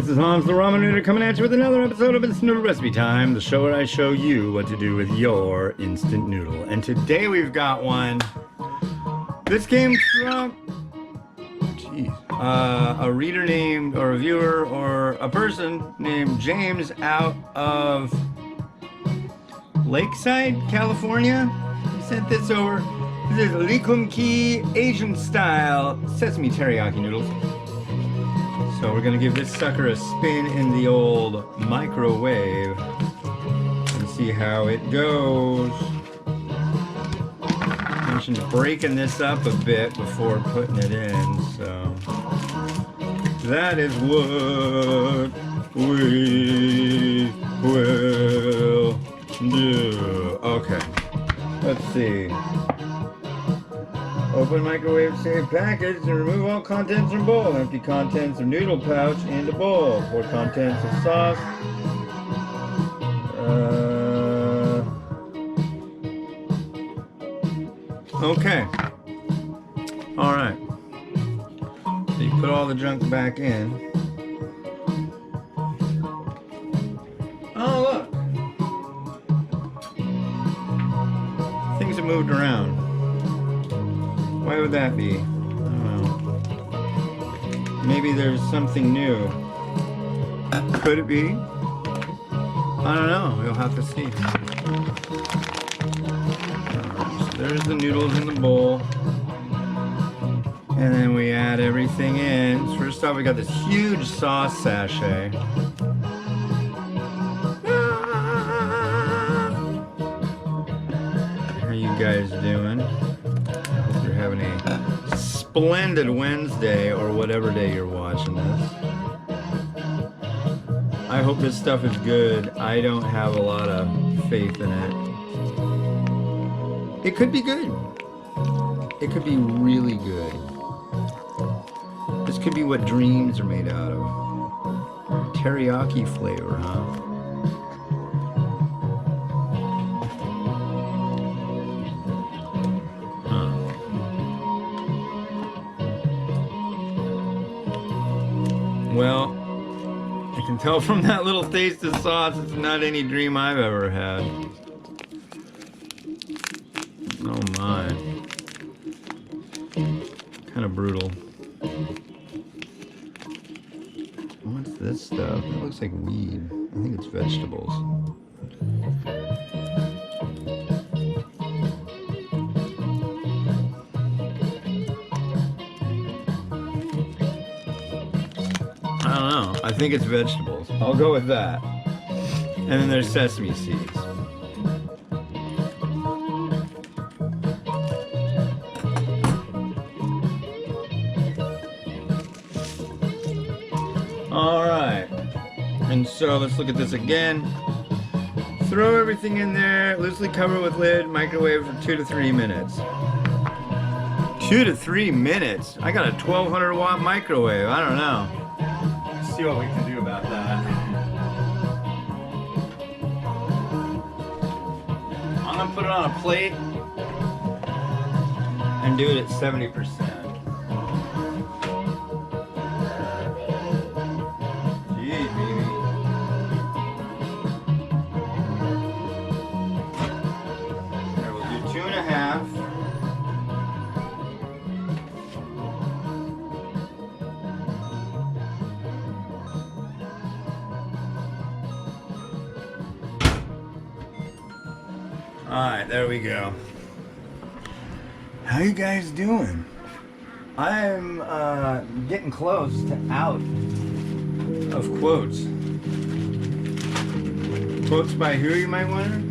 This is Hans the Ramen Noodle coming at you with another episode of Instant Noodle Recipe Time, the show where I show you what to do with your instant noodle. And today we've got one. This came from a reader named, or a viewer, or a person named James out of Lakeside, California. He sent this over. This is Likum Ki Asian style sesame teriyaki noodles. So we're gonna give this sucker a spin in the old microwave and see how it goes. I mentioned breaking this up a bit before putting it in, so that is what we will do. Okay, let's see. Open microwave safe package and remove all contents from bowl. Empty contents of noodle pouch into bowl. Pour contents of sauce. Okay. Alright. So you put all the junk back in. Oh, look! Things have moved around. Why would that be? I don't know. Maybe there's something new. Could it be? I don't know. We'll have to see. So there's the noodles in the bowl. And then we add everything in. So first off, we got this huge sauce sachet. How are you guys doing? Having a splendid Wednesday or whatever day you're watching this. I hope this stuff is good. I don't have a lot of faith in it. It could be good. It could be really good. This could be what dreams are made out of. Teriyaki flavor, huh? Well, I can tell from that little taste of sauce, it's not any dream I've ever had. Oh my. Kind of brutal. What's this stuff? It looks like weed. I think it's vegetables. I don't know. I think it's vegetables. I'll go with that. And then there's sesame seeds. Alright. And so let's look at this again. Throw everything in there, loosely cover with lid, microwave for 2 to 3 minutes. 2 to 3 minutes? I got a 1200 watt microwave. I don't know. See what we can do about that. I'm gonna put it on a plate and do it at 70%. Jeez, baby. There, we'll do 2.5. Alright, there we go. How you guys doing? I'm getting close to out of quotes. Quotes by who, you might wonder?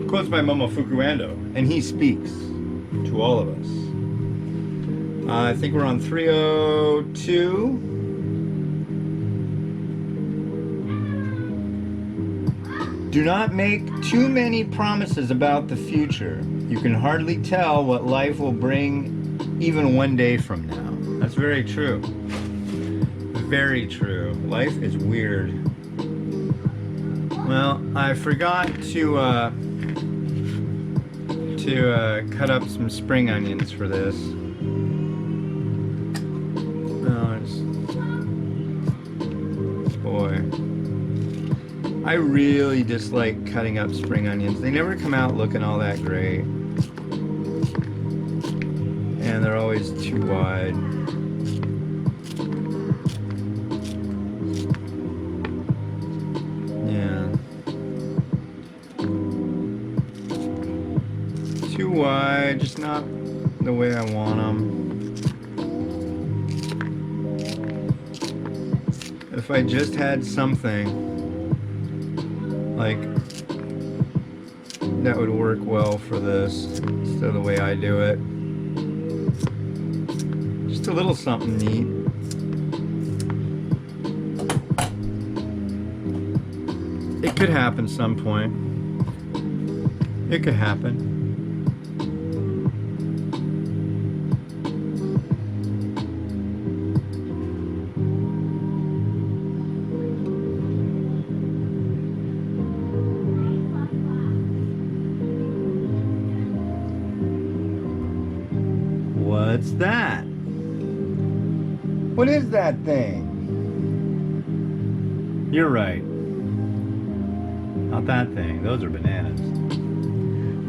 Quotes by Momofuku Ando, and he speaks to all of us. I think we're on 302. Do not make too many promises about the future. You can hardly tell what life will bring even one day from now. That's very true. Very true. Life is weird. Well, I forgot to cut up some spring onions for this. No, I really dislike cutting up spring onions. They never come out looking all that great. And they're always too wide. Yeah. Too wide, just not the way I want them. If I just had something like that would work well for this instead of the way I do it. Just a little something neat. It could happen some point. It could happen. What's that? What is that thing? You're right. Not that thing. Those are bananas.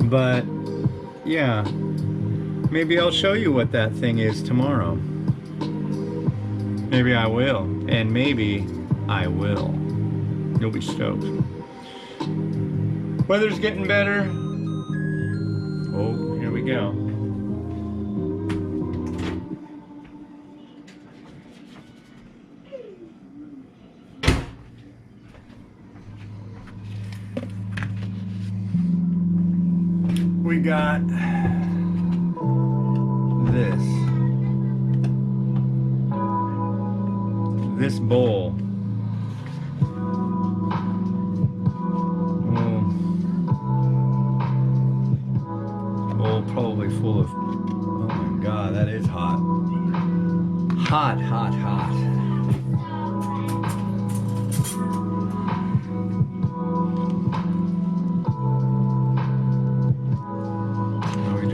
But, yeah. Maybe I'll show you what that thing is tomorrow. Maybe I will. And maybe I will. You'll be stoked. Weather's getting better. Oh, here we go. We got this bowl. Bowl probably full of, oh my God, that is hot. Hot, hot, hot.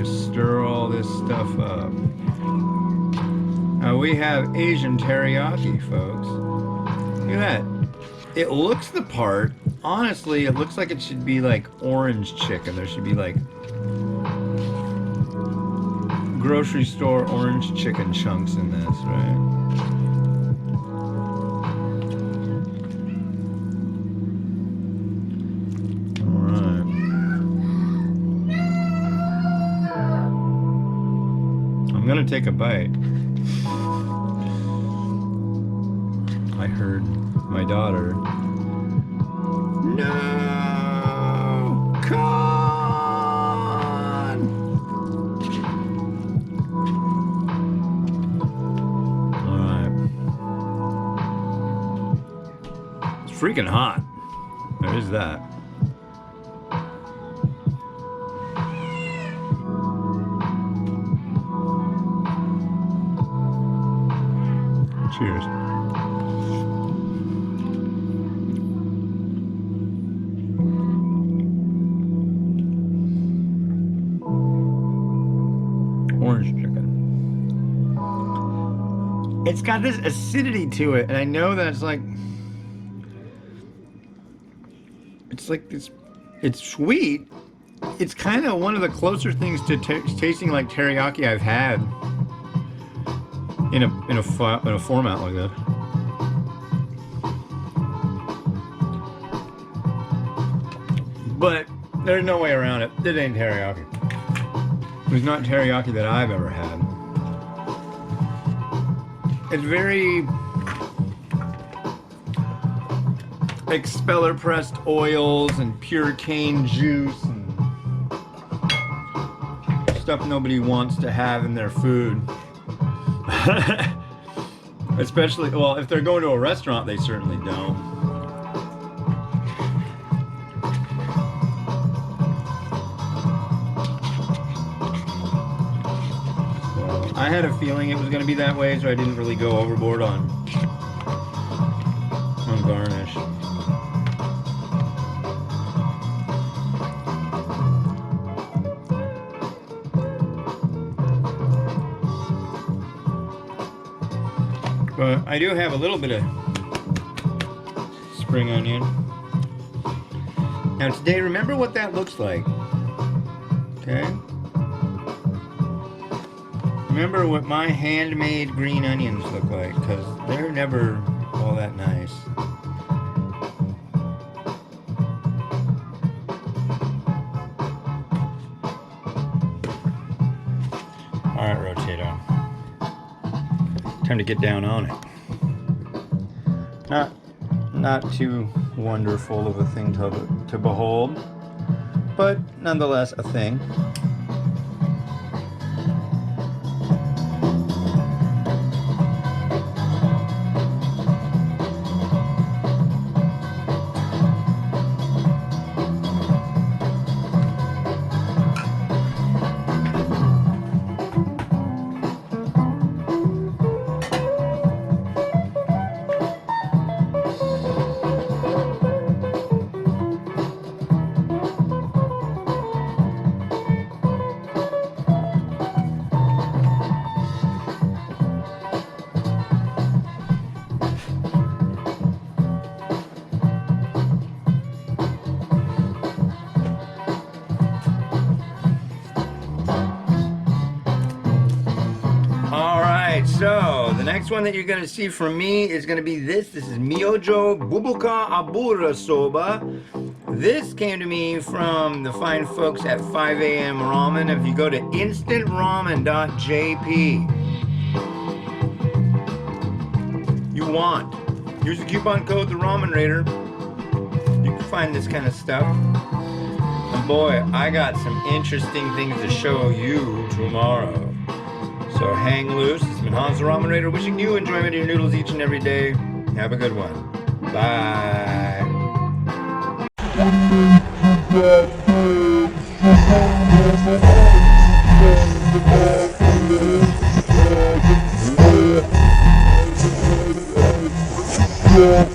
Stir all this stuff up. We have Asian teriyaki, folks. Look at that. It looks the part. Honestly, it looks like it should be like orange chicken. There should be like grocery store orange chicken chunks in this, right? I'm gonna take a bite. I heard my daughter. No! Con! Alright. It's freaking hot. There is that. Cheers. Orange chicken. It's got this acidity to it, and I know that it's like this. It's sweet. It's kind of one of the closer things to tasting like teriyaki I've had in a format like that. But there's no way around it. It ain't teriyaki. It's not teriyaki that I've ever had. It's very expeller pressed oils and pure cane juice and stuff nobody wants to have in their food. Especially, well, if they're going to a restaurant, they certainly don't. I had a feeling it was going to be that way, so I didn't really go overboard on garnish. But I do have a little bit of spring onion. Now today, remember what that looks like. Okay? Remember what my handmade green onions look like, because they're never all that nice. Alright, Rotato. Time to get down on it. Not too wonderful of a thing to behold, but nonetheless a thing. So, the next one that you're going to see from me is going to be this. This is Myojo Bubuka Abura Soba. This came to me from the fine folks at 5 a.m. Ramen. If you go to instantramen.jp, you want. Use the coupon code The Ramen Raider. You can find this kind of stuff. And boy, I got some interesting things to show you tomorrow. So hang loose. It's been Hans the Ramen Raider wishing you enjoyment of your noodles each and every day. Have a good one. Bye. Yeah.